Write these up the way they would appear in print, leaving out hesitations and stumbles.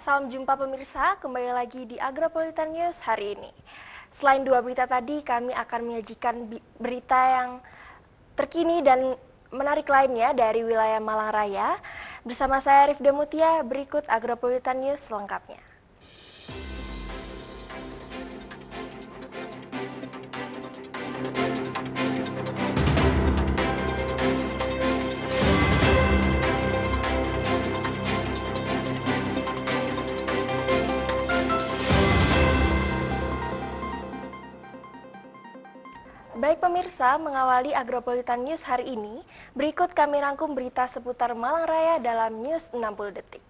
Salam jumpa pemirsa, kembali lagi di Agropolitan News hari ini. Selain dua berita tadi, kami akan menyajikan berita yang terkini dan menarik lainnya dari wilayah Malang Raya. Bersama saya Rifda Mutia, berikut Agropolitan News selengkapnya. Baik pemirsa, mengawali Agropolitan News hari ini, berikut kami rangkum berita seputar Malang Raya dalam News 60 Detik.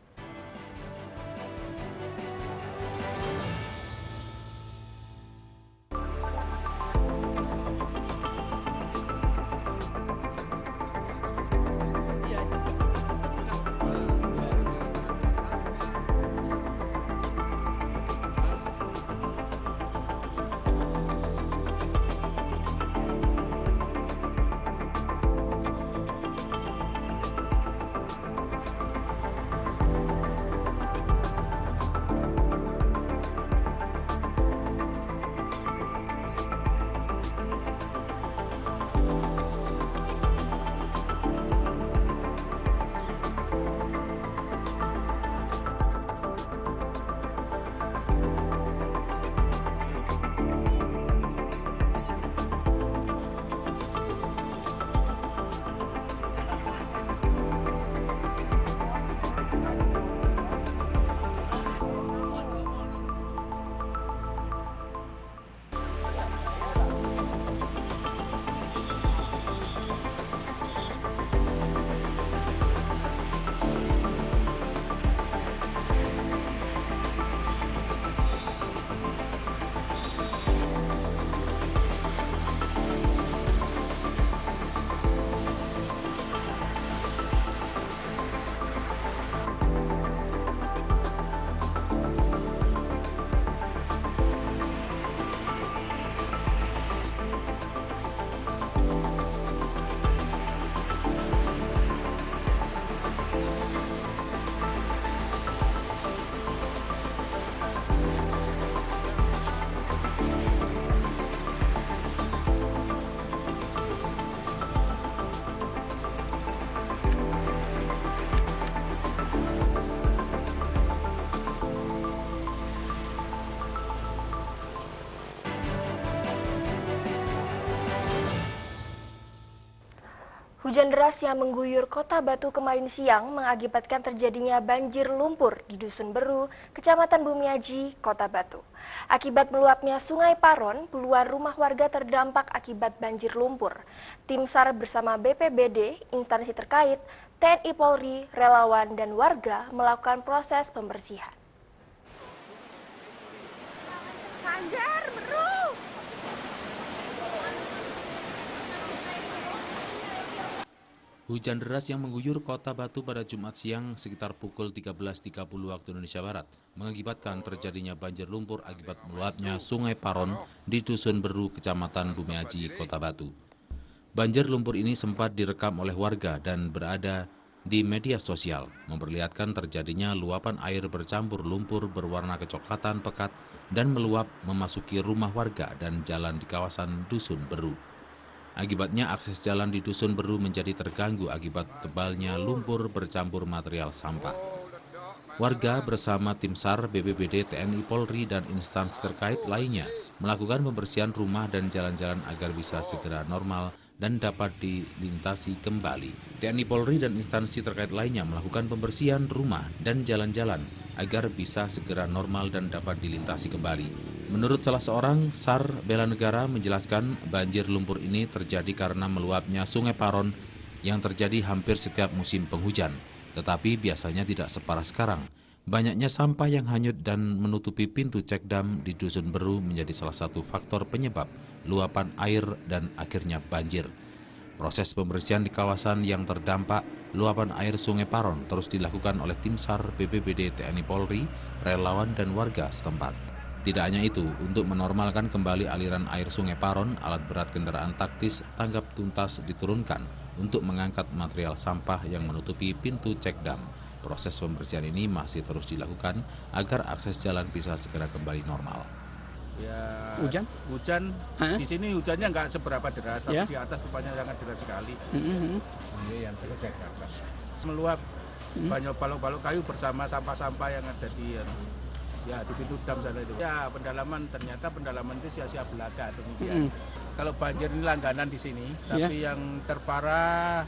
Hujan deras yang mengguyur Kota Batu kemarin siang mengakibatkan terjadinya banjir lumpur di Dusun Beru, Kecamatan Bumiaji, Kota Batu. Akibat meluapnya Sungai Paron, puluhan rumah warga terdampak akibat banjir lumpur. Tim SAR bersama BPBD, instansi terkait, TNI Polri, relawan, dan warga melakukan proses pembersihan. Banjir Beru. Hujan deras yang mengguyur Kota Batu pada Jumat siang sekitar pukul 13.30 waktu Indonesia Barat mengakibatkan terjadinya banjir lumpur akibat meluapnya Sungai Paron di Dusun Beru, Kecamatan Bumiaji, Kota Batu. Banjir lumpur ini sempat direkam oleh warga dan berada di media sosial, memperlihatkan terjadinya luapan air bercampur lumpur berwarna kecoklatan pekat dan meluap memasuki rumah warga dan jalan di kawasan Dusun Beru. Akibatnya akses jalan di Dusun Beru menjadi terganggu akibat tebalnya lumpur bercampur material sampah. Warga bersama tim SAR, BPBD, TNI Polri, dan instansi terkait lainnya melakukan pembersihan rumah dan jalan-jalan agar bisa segera normal dan dapat dilintasi kembali. TNI Polri dan instansi terkait lainnya melakukan pembersihan rumah dan jalan-jalan agar bisa segera normal dan dapat dilintasi kembali. Menurut salah seorang SAR bela negara menjelaskan banjir lumpur ini terjadi karena meluapnya Sungai Paron yang terjadi hampir setiap musim penghujan, tetapi biasanya tidak separah sekarang. Banyaknya sampah yang hanyut dan menutupi pintu cek dam di Dusun Beru menjadi salah satu faktor penyebab luapan air dan akhirnya banjir. Proses pembersihan di kawasan yang terdampak luapan air Sungai Paron terus dilakukan oleh tim SAR, BPBD, TNI Polri, relawan, dan warga setempat. Tidak hanya itu, untuk menormalkan kembali aliran air Sungai Paron, alat berat kendaraan taktis tanggap tuntas diturunkan untuk mengangkat material sampah yang menutupi pintu cek dam. Proses pembersihan ini masih terus dilakukan agar akses jalan bisa segera kembali normal. Ya, Hujan? di sini hujannya nggak seberapa deras, tapi Ya. di atas rupanya sangat deras sekali. Mm-hmm. Yang terus saya katakan. Meluap banyak balok-balok kayu bersama sampah-sampah yang ada di pintu dam sana itu. Ya, ternyata pendalaman itu sia-sia belaka demikian. Kalau banjir ini langganan di sini, tapi yang terparah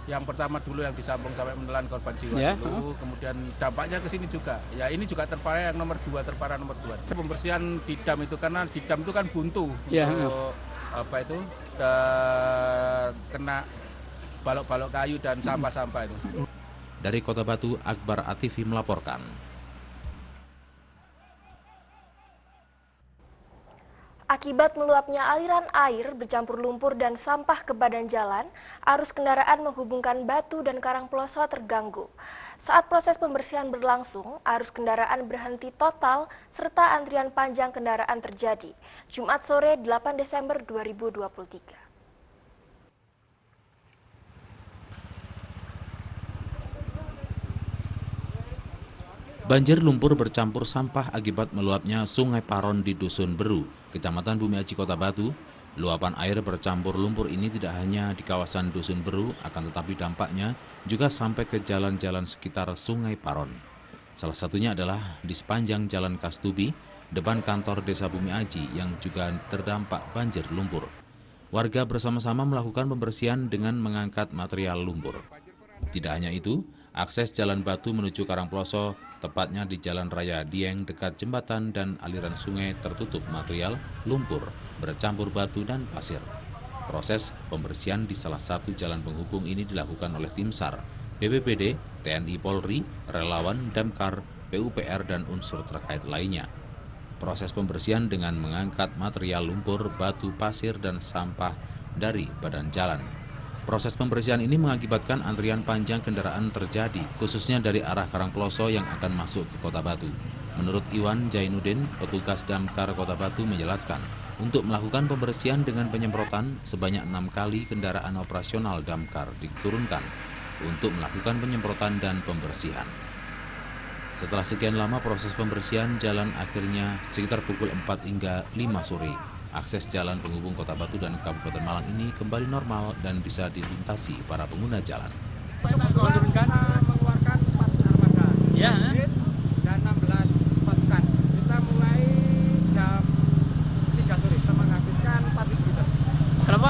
yang pertama dulu yang disambung sampai menelan korban jiwa dulu, kemudian dampaknya ke sini juga. Ya ini juga terparah yang terparah nomor 2. Pembersihan di dam itu karena di dam itu kan buntu untuk kena balok-balok kayu dan sampah-sampah itu. Dari Kota Batu, Akbar Atifi melaporkan. Akibat meluapnya aliran air bercampur lumpur dan sampah ke badan jalan, arus kendaraan menghubungkan Batu dan Karangploso terganggu. Saat proses pembersihan berlangsung, arus kendaraan berhenti total serta antrian panjang kendaraan terjadi. Jumat sore 8 Desember 2023. Banjir lumpur bercampur sampah akibat meluapnya Sungai Paron di Dusun Beru, Kecamatan Bumiaji, Kota Batu. Luapan air bercampur lumpur ini tidak hanya di kawasan Dusun Beru, akan tetapi dampaknya juga sampai ke jalan-jalan sekitar Sungai Paron. Salah satunya adalah di sepanjang Jalan Kastubi, depan kantor Desa Bumiaji yang juga terdampak banjir lumpur. Warga bersama-sama melakukan pembersihan dengan mengangkat material lumpur. Tidak hanya itu, akses jalan Batu menuju Karangploso, tepatnya di Jalan Raya Dieng dekat jembatan dan aliran sungai tertutup material lumpur, bercampur batu dan pasir. Proses pembersihan di salah satu jalan penghubung ini dilakukan oleh tim SAR, BPBD, TNI Polri, relawan, Damkar, PUPR, dan unsur terkait lainnya. Proses pembersihan dengan mengangkat material lumpur, batu, pasir, dan sampah dari badan jalan. Proses pembersihan ini mengakibatkan antrian panjang kendaraan terjadi, khususnya dari arah Karangploso yang akan masuk ke Kota Batu. Menurut Iwan Jainuddin, petugas Damkar Kota Batu menjelaskan, untuk melakukan pembersihan dengan penyemprotan, sebanyak 6 kali kendaraan operasional Damkar diturunkan untuk melakukan penyemprotan dan pembersihan. Setelah sekian lama proses pembersihan jalan akhirnya sekitar pukul 4 hingga 5 sore. Akses jalan penghubung Kota Batu dan Kabupaten Malang ini kembali normal dan bisa dilintasi para pengguna jalan. Mengeluarkan 4 armada dan 16 pasukan. Kita mulai jam 3 sore sudah menghabiskan 4.000 liter. Kenapa?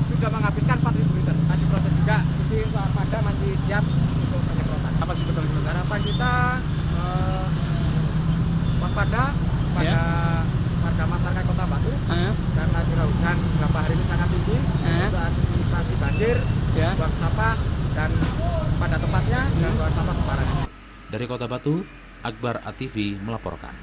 Sudah menghabiskan 4.000 liter. Masih proses juga, jadi untuk armada masih siap untuk penyemprotan. Apa sih betul? Harapan kita waspada pada warga masyarakat Kota Batu karena curah hujan beberapa hari ini sangat tinggi untuk antisipasi banjir, buang sampah dan pada tempatnya dan buang sampah sembarangan. Dari Kota Batu, Akbar Atifi melaporkan.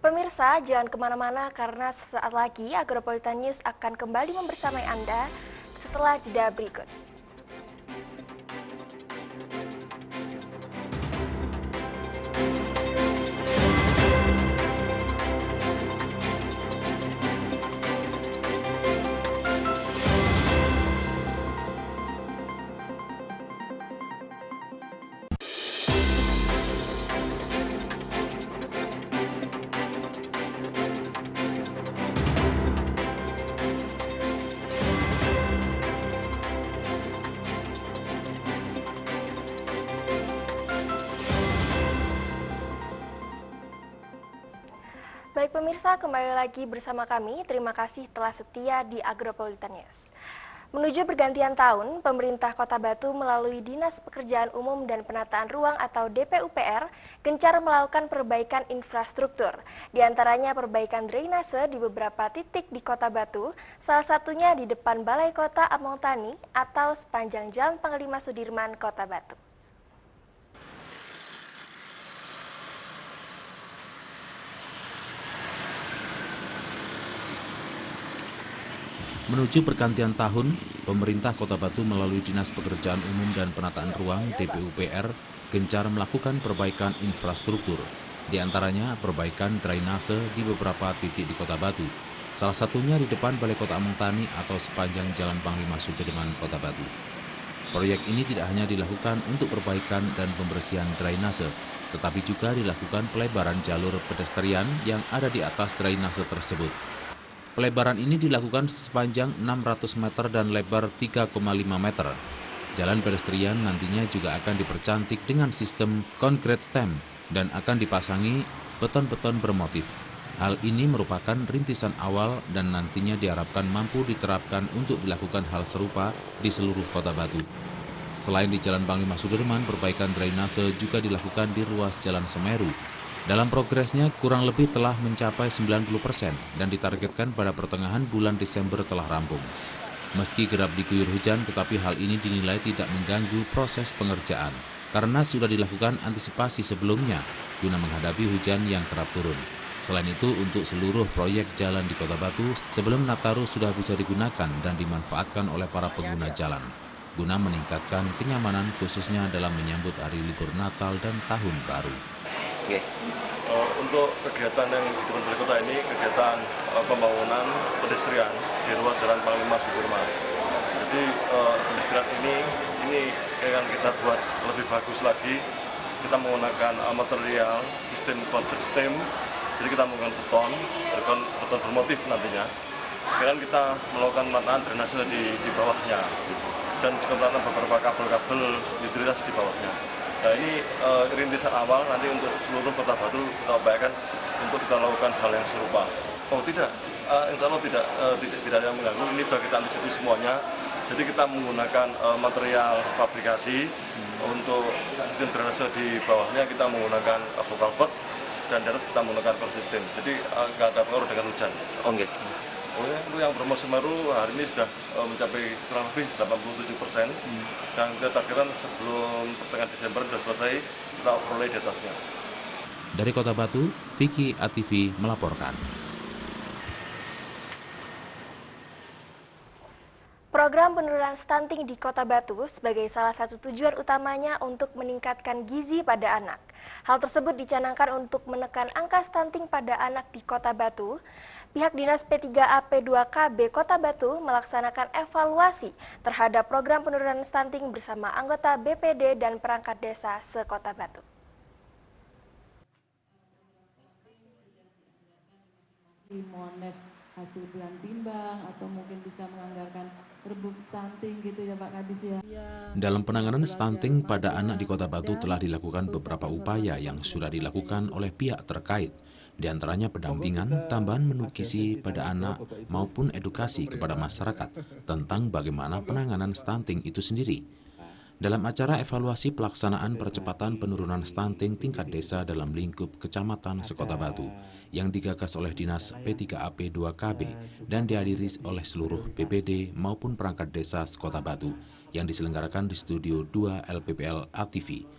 Pemirsa, jangan kemana-mana karena sesaat lagi Agropolitan News akan kembali membersamai Anda setelah jeda berikut. Baik pemirsa, kembali lagi bersama kami. Terima kasih telah setia di Agropolitan News. Menuju pergantian tahun, pemerintah Kota Batu melalui Dinas Pekerjaan Umum dan Penataan Ruang atau DPUPR gencar melakukan perbaikan infrastruktur. Di antaranya perbaikan drainase di beberapa titik di Kota Batu, salah satunya di depan Balai Kota Among Tani atau sepanjang Jalan Panglima Sudirman, Kota Batu. Menuju pergantian tahun, pemerintah Kota Batu melalui Dinas Pekerjaan Umum dan Penataan Ruang (DPUPR) gencar melakukan perbaikan infrastruktur, di antaranya perbaikan drainase di beberapa titik di Kota Batu. Salah satunya di depan Balai Kota Amung Tani atau sepanjang Jalan Panglima Sudirman, Kota Batu. Proyek ini tidak hanya dilakukan untuk perbaikan dan pembersihan drainase, tetapi juga dilakukan pelebaran jalur pedestrian yang ada di atas drainase tersebut. Pelebaran ini dilakukan sepanjang 600 meter dan lebar 3,5 meter. Jalan pedestrian nantinya juga akan dipercantik dengan sistem concrete stem dan akan dipasangi beton-beton bermotif. Hal ini merupakan rintisan awal dan nantinya diharapkan mampu diterapkan untuk dilakukan hal serupa di seluruh Kota Batu. Selain di Jalan Panglima Sudirman, perbaikan drainase juga dilakukan di ruas Jalan Semeru. Dalam progresnya kurang lebih telah mencapai 90% dan ditargetkan pada pertengahan bulan Desember telah rampung. Meski kerap diguyur hujan, tetapi hal ini dinilai tidak mengganggu proses pengerjaan karena sudah dilakukan antisipasi sebelumnya guna menghadapi hujan yang kerap turun. Selain itu, untuk seluruh proyek jalan di Kota Batu sebelum Nataru sudah bisa digunakan dan dimanfaatkan oleh para pengguna jalan guna meningkatkan kenyamanan khususnya dalam menyambut hari libur Natal dan Tahun Baru. Untuk kegiatan yang di depan Balai Kota ini kegiatan pembangunan pedestrian di ruas Jalan Panglima Sudirman. Jadi pedestrian ini akan kita buat lebih bagus lagi. Kita menggunakan material sistem concrete stem. Jadi kita menggunakan beton bermotif nantinya. Sekarang kita melakukan penataan drainase di bawahnya dan juga menataan beberapa kabel-kabel utilitas di bawahnya. Nah ini rintisan awal nanti untuk seluruh Kota Batu kita upayakan untuk kita lakukan hal yang serupa. Oh tidak, insya Allah tidak ada yang mengganggu. Ini sudah kita antisipasi semuanya. Jadi kita menggunakan material fabrikasi untuk sistem drainase di bawahnya kita menggunakan culvert dan di atas kita menggunakan konsisten. Jadi nggak ada pengaruh dengan hujan. Untuk yang Bromo Semeru hari ini sudah mencapai kurang lebih 87%. Dan kita targetkan sebelum pertengahan Desember sudah selesai, kita overlay di atasnya. Dari Kota Batu, Vicky ATV melaporkan. Program penurunan stunting di Kota Batu sebagai salah satu tujuan utamanya untuk meningkatkan gizi pada anak. Hal tersebut dicanangkan untuk menekan angka stunting pada anak di Kota Batu. Pihak Dinas P3AP2KB Kota Batu melaksanakan evaluasi terhadap program penurunan stunting bersama anggota BPD dan perangkat desa se-Kota Batu. Monef hasil bulan timbang atau mungkin bisa menganggarkan rebuk stunting gitu ya Pak Kadis ya. Dalam penanganan stunting pada anak di Kota Batu telah dilakukan beberapa upaya yang sudah dilakukan oleh pihak terkait. Di antaranya pendampingan, tambahan menu gizi pada anak maupun edukasi kepada masyarakat tentang bagaimana penanganan stunting itu sendiri. Dalam acara evaluasi pelaksanaan percepatan penurunan stunting tingkat desa dalam lingkup Kecamatan se-Kota Batu yang digagas oleh Dinas P3AP2KB dan dihadiri oleh seluruh BPD maupun perangkat desa se-Kota Batu yang diselenggarakan di Studio 2 LPPL ATV.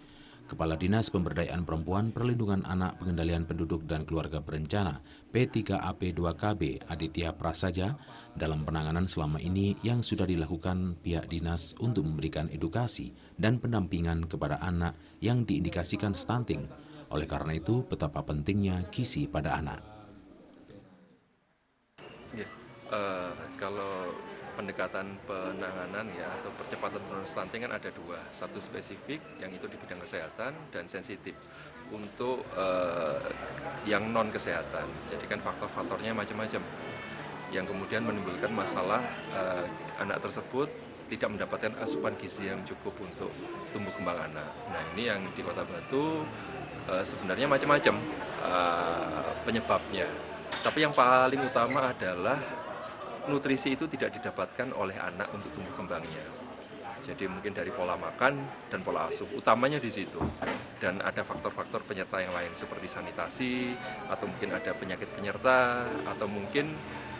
Kepala Dinas Pemberdayaan Perempuan, Perlindungan Anak, Pengendalian Penduduk dan Keluarga Berencana P3AP2KB Aditya Prasaja dalam penanganan selama ini yang sudah dilakukan pihak dinas untuk memberikan edukasi dan pendampingan kepada anak yang diindikasikan stunting. Oleh karena itu, betapa pentingnya gizi pada anak. Ya, kalau pendekatan penanganan ya atau percepatan penurunan stunting kan ada dua, satu spesifik yang itu di bidang kesehatan dan sensitif untuk yang non kesehatan. Jadi kan faktor-faktornya macam-macam yang kemudian menimbulkan masalah anak tersebut tidak mendapatkan asupan gizi yang cukup untuk tumbuh kembang anak. Nah ini yang di Kota Batu sebenarnya macam-macam penyebabnya, tapi yang paling utama adalah nutrisi itu tidak didapatkan oleh anak untuk tumbuh kembangnya. Jadi mungkin dari pola makan dan pola asuh, utamanya di situ. Dan ada faktor-faktor penyerta yang lain seperti sanitasi, atau mungkin ada penyakit penyerta, atau mungkin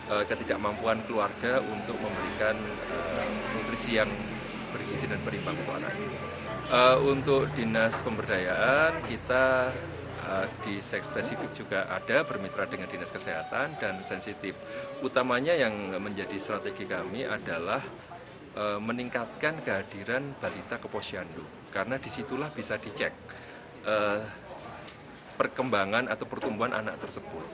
ketidakmampuan keluarga untuk memberikan nutrisi yang bergizi dan berimbang untuk anak. Untuk Dinas Pemberdayaan kita di seks spesifik juga ada bermitra dengan Dinas Kesehatan dan sensitif. Utamanya yang menjadi strategi kami adalah meningkatkan kehadiran balita ke posyandu, karena disitulah bisa dicek perkembangan atau pertumbuhan anak tersebut.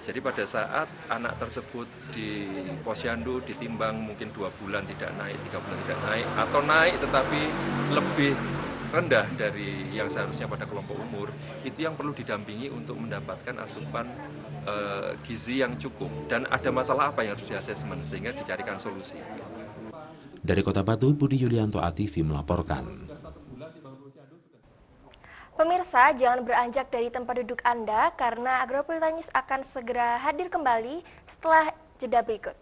Jadi pada saat anak tersebut di posyandu ditimbang mungkin 2 bulan tidak naik, 3 bulan tidak naik, atau naik tetapi lebih rendah dari yang seharusnya pada kelompok umur, itu yang perlu didampingi untuk mendapatkan asupan gizi yang cukup. Dan ada masalah apa yang harus diasesmen sehingga dicarikan solusi. Dari Kota Batu, Budi Yulianto, ATV melaporkan. Pemirsa, jangan beranjak dari tempat duduk Anda karena Agropolitan News akan segera hadir kembali setelah jeda berikut.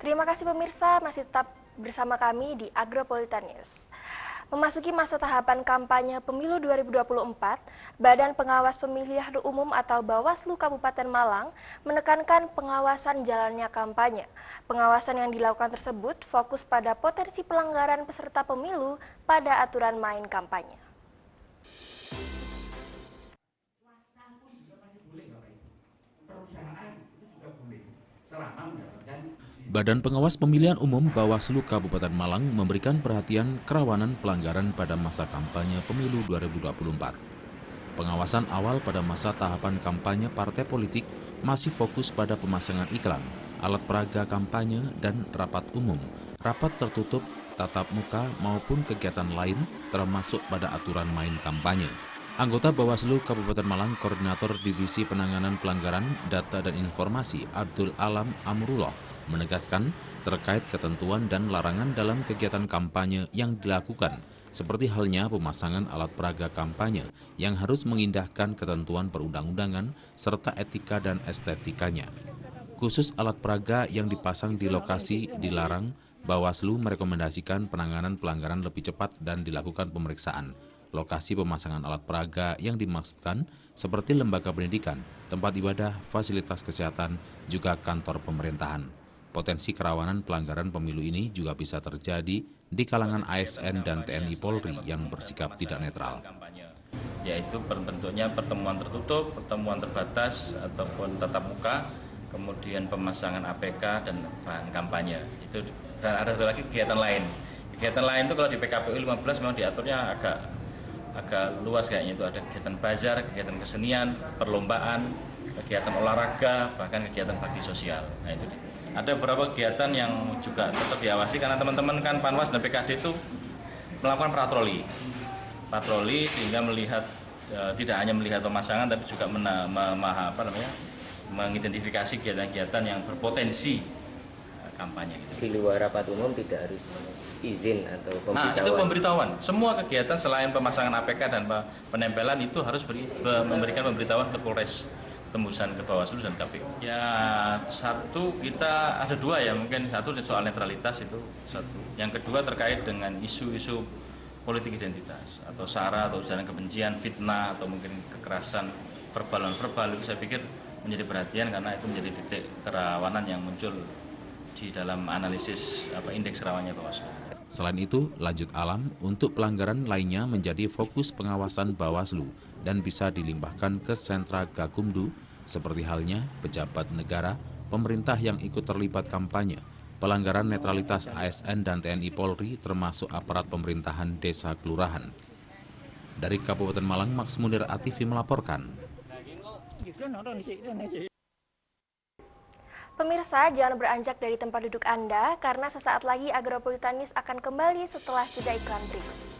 Terima kasih pemirsa, masih tetap bersama kami di Agropolitan News. Memasuki masa tahapan kampanye Pemilu 2024, Badan Pengawas Pemilihan Umum atau Bawaslu Kabupaten Malang menekankan pengawasan jalannya kampanye. Pengawasan yang dilakukan tersebut fokus pada potensi pelanggaran peserta pemilu pada aturan main kampanye. Swasta pun juga masih boleh, Bapak Ibu. Perusahaan itu juga boleh, selama mendapatkan Badan Pengawas Pemilihan Umum Bawaslu Kabupaten Malang memberikan perhatian kerawanan pelanggaran pada masa kampanye Pemilu 2024. Pengawasan awal pada masa tahapan kampanye partai politik masih fokus pada pemasangan iklan, alat peraga kampanye, dan rapat umum, rapat tertutup, tatap muka, maupun kegiatan lain termasuk pada aturan main kampanye. Anggota Bawaslu Kabupaten Malang, Koordinator Divisi Penanganan Pelanggaran Data dan Informasi Abdul Alam Amrullah menegaskan terkait ketentuan dan larangan dalam kegiatan kampanye yang dilakukan, seperti halnya pemasangan alat peraga kampanye yang harus mengindahkan ketentuan perundang-undangan serta etika dan estetikanya. Khusus alat peraga yang dipasang di lokasi dilarang, Bawaslu merekomendasikan penanganan pelanggaran lebih cepat dan dilakukan pemeriksaan. Lokasi pemasangan alat peraga yang dimaksudkan seperti lembaga pendidikan, tempat ibadah, fasilitas kesehatan, juga kantor pemerintahan. Potensi kerawanan pelanggaran pemilu ini juga bisa terjadi di kalangan ASN dan TNI Polri yang bersikap tidak netral. Yaitu bentuknya pertemuan tertutup, pertemuan terbatas, ataupun tatap muka, kemudian pemasangan APK dan bahan kampanye. Itu dan ada satu lagi kegiatan lain. Kegiatan lain itu kalau di PKPU 15 memang diaturnya agak luas kayaknya, itu ada kegiatan bazar, kegiatan kesenian, perlombaan, kegiatan olahraga, bahkan kegiatan bakti sosial. Nah itu ada beberapa kegiatan yang juga tetap diawasi karena teman-teman kan Panwas dan PKD itu melakukan patroli sehingga melihat tidak hanya melihat pemasangan tapi juga mengidentifikasi kegiatan-kegiatan yang berpotensi kampanye. Di luar rapat umum tidak harus izin atau pemberitahuan? Nah itu pemberitahuan. Semua kegiatan selain pemasangan APK dan penempelan itu harus memberikan pemberitahuan ke Polres tembusan ke Bawaslu dan KPU. Ya satu, kita ada dua ya, mungkin satu soal netralitas itu satu. Yang kedua terkait dengan isu-isu politik identitas atau sara atau ujaran kebencian, fitnah atau mungkin kekerasan verbal itu saya pikir menjadi perhatian karena itu menjadi titik kerawanan yang muncul di dalam analisis indeks rawannya Bawaslu. Selain itu, lanjut alam untuk pelanggaran lainnya menjadi fokus pengawasan Bawaslu dan bisa dilimpahkan ke sentra Gakumdu, seperti halnya pejabat negara, pemerintah yang ikut terlibat kampanye, pelanggaran netralitas ASN dan TNI Polri termasuk aparat pemerintahan desa kelurahan. Dari Kabupaten Malang, Max Munir, ATV melaporkan. Pemirsa, jangan beranjak dari tempat duduk Anda karena sesaat lagi Agropolitan News akan kembali setelah jeda iklan berikut.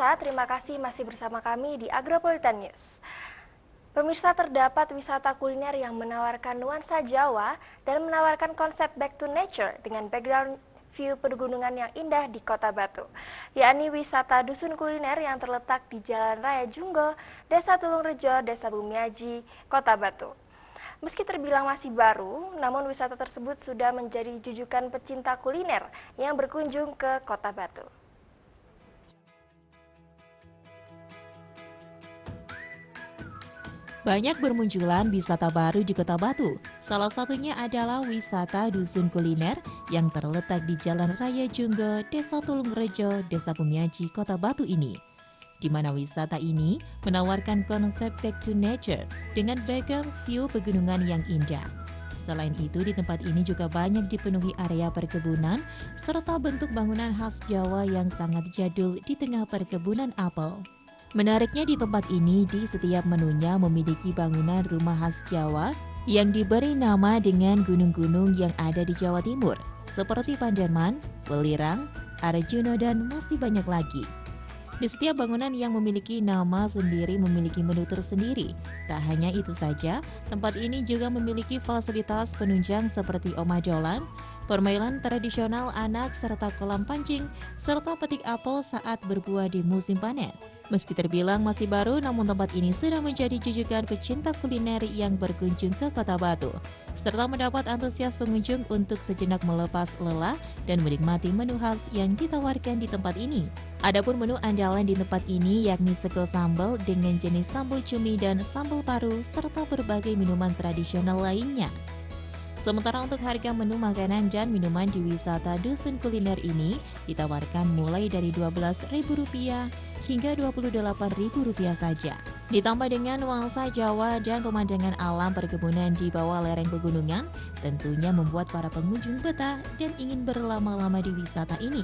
Pemirsa, terima kasih masih bersama kami di Agropolitan News. Pemirsa, terdapat wisata kuliner yang menawarkan nuansa Jawa dan menawarkan konsep back to nature dengan background view pegunungan yang indah di Kota Batu, yakni wisata dusun kuliner yang terletak di Jalan Raya Junggo, Desa Tulungrejo, Desa Bumiaji, Kota Batu. Meski terbilang masih baru, namun wisata tersebut sudah menjadi jujukan pecinta kuliner yang berkunjung ke Kota Batu. Banyak bermunculan wisata baru di Kota Batu. Salah satunya adalah wisata dusun kuliner yang terletak di Jalan Raya Junggo, Desa Tulungrejo, Desa Bumiaji, Kota Batu ini. Di mana wisata ini menawarkan konsep back to nature dengan background view pegunungan yang indah. Selain itu, di tempat ini juga banyak dipenuhi area perkebunan serta bentuk bangunan khas Jawa yang sangat jadul di tengah perkebunan apel. Menariknya di tempat ini, di setiap menunya memiliki bangunan rumah khas Jawa yang diberi nama dengan gunung-gunung yang ada di Jawa Timur, seperti Panderman, Welirang, Arjuna, dan masih banyak lagi. Di setiap bangunan yang memiliki nama sendiri memiliki menu tersendiri. Tak hanya itu saja, tempat ini juga memiliki fasilitas penunjang seperti omah dolan, permainan tradisional anak serta kolam pancing, serta petik apel saat berbuah di musim panen. Meski terbilang masih baru, namun tempat ini sudah menjadi jujukan pecinta kuliner yang berkunjung ke Kota Batu, serta mendapat antusias pengunjung untuk sejenak melepas lelah dan menikmati menu khas yang ditawarkan di tempat ini. Adapun menu andalan di tempat ini yakni sego sambal dengan jenis sambal cumi dan sambal paru, serta berbagai minuman tradisional lainnya. Sementara untuk harga menu makanan dan minuman di wisata dusun kuliner ini ditawarkan mulai dari Rp12.000 hingga Rp28.000 saja. Ditambah dengan nuansa Jawa dan pemandangan alam perkebunan di bawah lereng pegunungan, tentunya membuat para pengunjung betah dan ingin berlama-lama di wisata ini.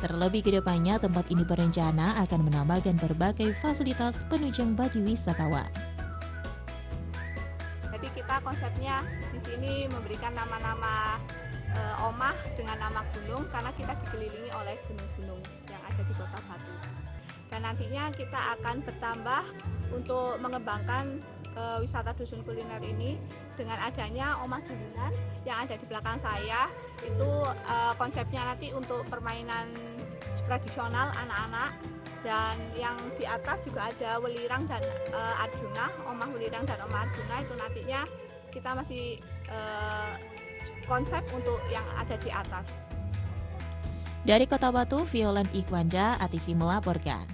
Terlebih kedepannya, tempat ini berencana akan menambahkan berbagai fasilitas penunjang bagi wisatawan. Jadi kita konsepnya di sini memberikan nama-nama omah dengan nama gunung karena kita dikelilingi oleh gunung-gunung yang ada di Kota Batu. Dan nantinya kita akan bertambah untuk mengembangkan wisata dusun kuliner ini dengan adanya omah dulunan yang ada di belakang saya. Itu konsepnya nanti untuk permainan tradisional anak-anak, dan yang di atas juga ada Welirang dan Arjuna, omah Welirang dan omah Arjuna. Itu nantinya kita masih konsep untuk yang ada di atas. Dari Kota Batu, Violan Ikwanda, ATV melaporkan.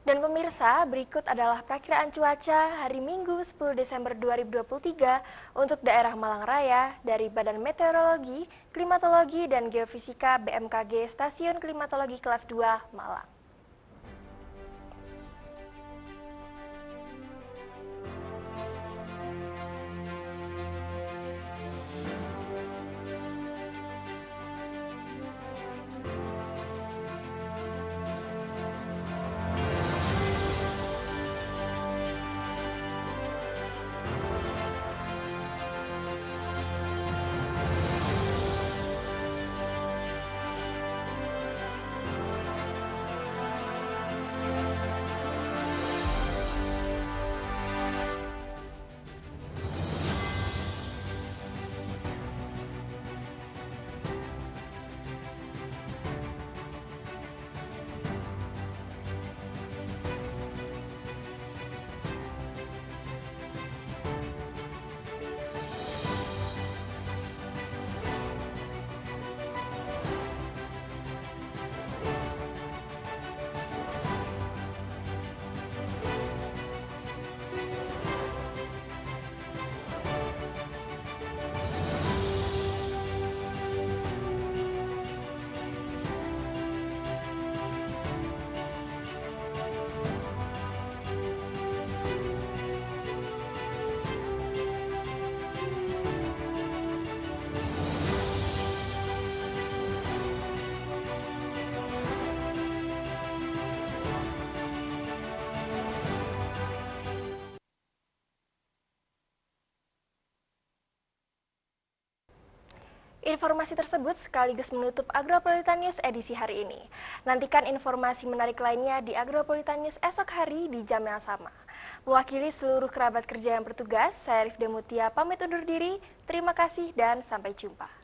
Dan pemirsa, berikut adalah perakiraan cuaca hari Minggu 10 Desember 2023 untuk daerah Malang Raya dari Badan Meteorologi, Klimatologi, dan Geofisika BMKG Stasiun Klimatologi Kelas 2 Malang. Informasi tersebut sekaligus menutup Agropolitan News edisi hari ini. Nantikan informasi menarik lainnya di Agropolitan News esok hari di jam yang sama. Mewakili seluruh kerabat kerja yang bertugas, saya Rifda Mutia pamit undur diri. Terima kasih dan sampai jumpa.